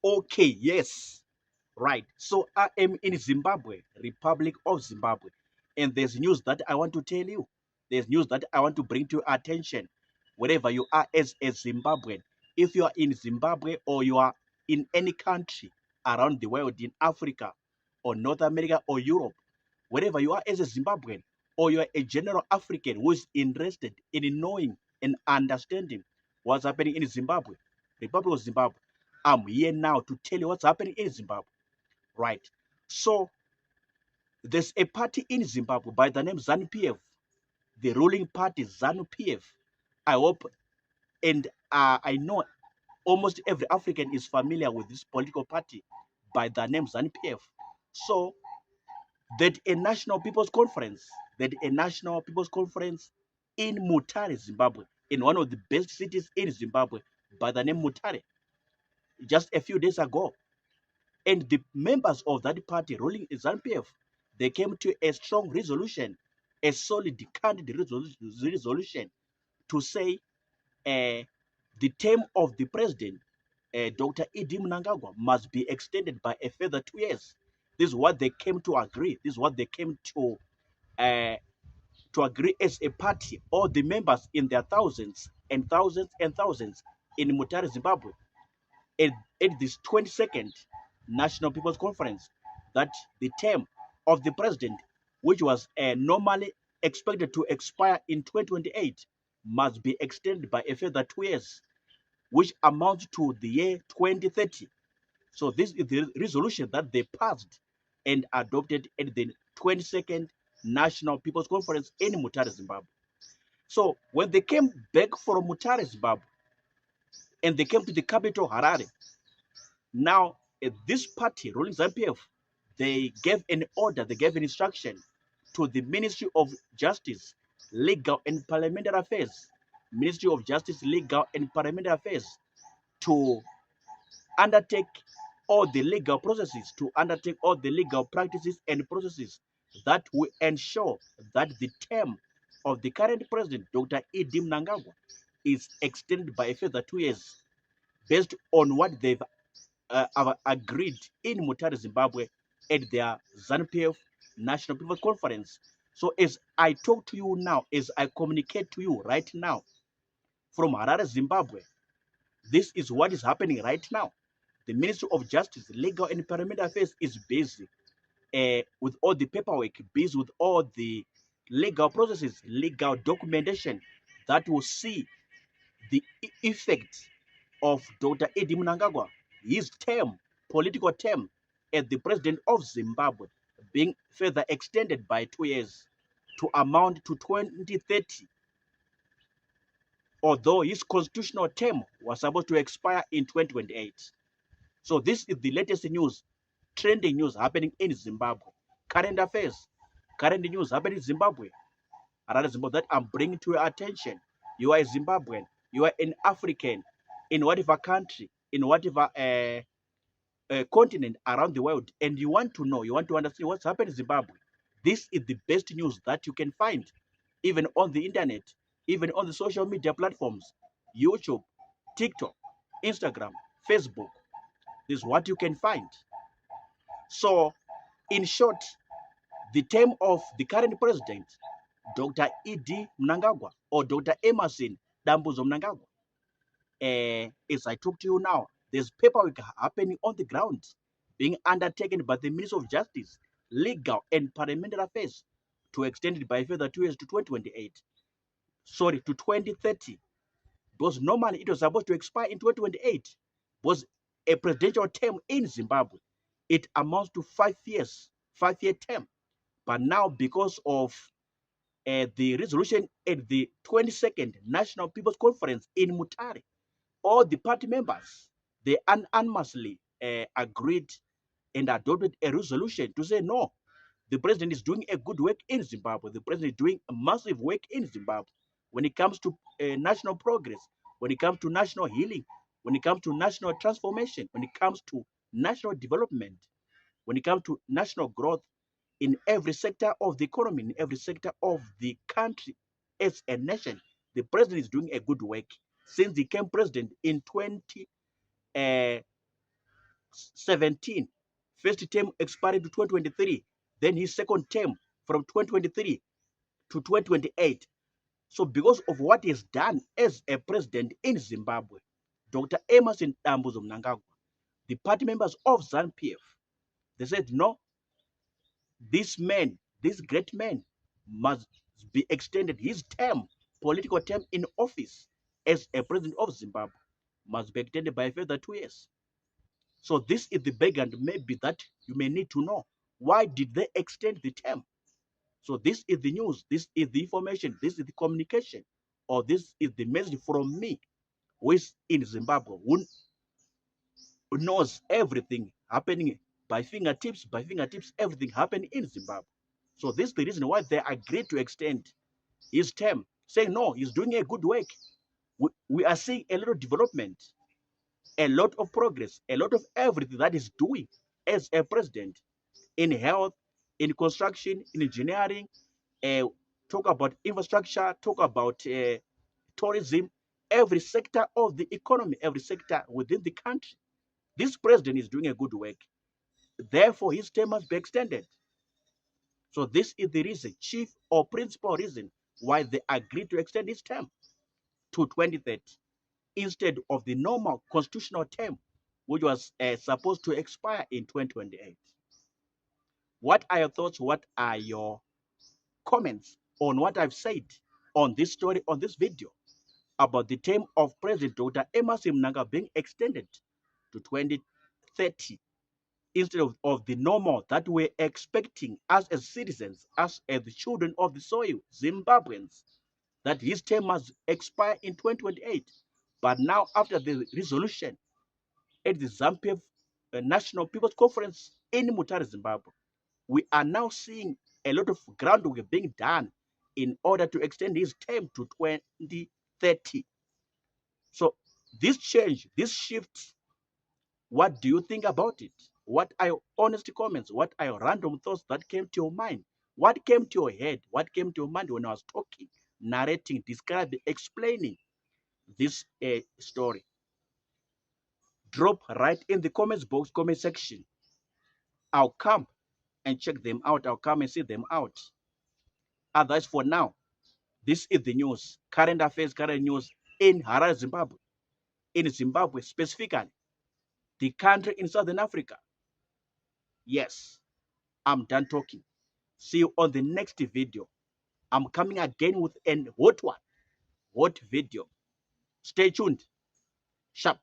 Okay, yes. Right. So I am in Zimbabwe, Republic of Zimbabwe. And there's news that I want to tell you. There's news that I want to bring to your attention. Wherever you are as a Zimbabwean, if you are in Zimbabwe or you are in any country around the world, in Africa or North America or Europe, wherever you are as a Zimbabwean, or you are a general African who is interested in knowing and understanding what's happening in Zimbabwe, Republic of Zimbabwe, I'm here now to tell you what's happening in Zimbabwe. Right. So there's a party in Zimbabwe by the name ZANU-PF, the ruling party ZANU-PF. I hope and I know almost every African is familiar with this political party by the name ZANU-PF. So that a national people's conference, in Mutare, Zimbabwe, in one of the best cities in Zimbabwe by the name Mutare, just a few days ago. And the members of that party ruling ZANU-PF, they came to a strong resolution, a solid candid resolution to say the term of the president, Dr. Mnangagwa, must be extended by a further 2 years. This is what they came to agree. This is what they came to agree as a party, all the members in their thousands and thousands and thousands in Mutare, Zimbabwe, at, at this 22nd National People's Conference, that the term of the president, which was normally expected to expire in 2028, must be extended by a further 2 years, which amounts to the year 2030. So this is the resolution that they passed and adopted at the 22nd National People's Conference in Mutare, Zimbabwe. So when they came back from Mutare, Zimbabwe, and they came to the capital, Harare, now this party, ruling ZANU-PF, they gave an order, they gave an instruction to the Ministry of Justice, Legal and Parliamentary Affairs, Ministry of Justice, Legal and Parliamentary Affairs, to undertake all the legal processes, to undertake all the legal practices and processes that will ensure that the term of the current president, Dr. Mnangagwa, is extended by a further 2 years, based on what they've agreed in Mutare, Zimbabwe, at their ZANU-PF National People's Conference. So as I talk to you now, as I communicate to you right now from Harare, Zimbabwe, this is what is happening right now. The Ministry of Justice, Legal and Parliamentary Affairs is busy with all the paperwork, busy with all the legal processes, legal documentation that will see the effect of Dr. Mnangagwa, his term, political term, as the president of Zimbabwe, being further extended by 2 years to amount to 2030, although his constitutional term was supposed to expire in 2028. So this is the latest news, trending news happening in Zimbabwe. Current affairs, current news happening in Zimbabwe. Another Zimbabwe that I'm bringing to your attention. You are a Zimbabwean, you are an African, in whatever country, in whatever continent around the world, and you want to know, you want to understand what's happening in Zimbabwe. This is the best news that you can find, even on the internet, even on the social media platforms, YouTube, TikTok, Instagram, Facebook. This is what you can find. So, in short, the term of the current president, Dr. Mnangagwa, or Dr. Emerson Dambuzo Mnangagwa, as I talk to you now, there's paperwork happening on the ground, being undertaken by the Ministry of Justice, Legal and Parliamentary Affairs, to extend it by further 2 years to 2028. Sorry, to 2030. Because normally it was supposed to expire in 2028. Was a presidential term in Zimbabwe. It amounts to 5 years, 5-year term. But now, because of the resolution at the 22nd National People's Conference in Mutare, all the party members, they unanimously agreed and adopted a resolution to say, no, the president is doing a good work in Zimbabwe. The president is doing a massive work in Zimbabwe when it comes to national progress, when it comes to national healing, when it comes to national transformation, when it comes to national development, when it comes to national growth in every sector of the economy, in every sector of the country as a nation. The president is doing a good work since he became president in 2014. 2017. First term expired to 2023. Then his second term from 2023 to 2028. So because of what he's done as a president in Zimbabwe, Dr. Emmerson Mnangagwa, the party members of ZANU-PF, they said, no, this man, this great man must be extended. His term, political term in office as a president of Zimbabwe must be extended by a further 2 years. So this is the background maybe that you may need to know. Why did they extend the term? So this is the news, this is the information, this is the communication, or this is the message from me, who is in Zimbabwe, who knows everything happening by fingertips, everything happening in Zimbabwe. So this is the reason why they agreed to extend his term, saying, no, he's doing a good work. We are seeing a lot of development, a lot of progress, a lot of everything that is doing as a president in health, in construction, in engineering, talk about infrastructure, talk about tourism, every sector of the economy, every sector within the country. This president is doing a good work. Therefore, his term must be extended. So this is the reason, chief or principal reason, why they agreed to extend his term to 2030 instead of the normal constitutional term, which was supposed to expire in 2028. What are your thoughts? What are your comments on what I've said on this story, on this video, about the term of President Dr. Emmerson Mnangagwa being extended to 2030 instead of the normal that we're expecting as citizens, as the children of the soil, Zimbabweans, that his term must expire in 2028. But now, after the resolution at the ZANU-PF National People's Conference in Mutare, Zimbabwe, we are now seeing a lot of groundwork being done in order to extend his term to 2030. So this change, this shift, what do you think about it? What are your honest comments? What are your random thoughts that came to your mind? What came to your head? What came to your mind when I was talking, narrating, describing, explaining this story? Drop right in the comments box, comment section. I'll come and check them out. I'll come and see them out. Otherwise, for now, this is the news, current affairs, current news in Harare, Zimbabwe. In Zimbabwe, specifically, the country in Southern Africa. Yes, I'm done talking. See you on the next video. I'm coming again with a hot one, hot video. Stay tuned. Sharp.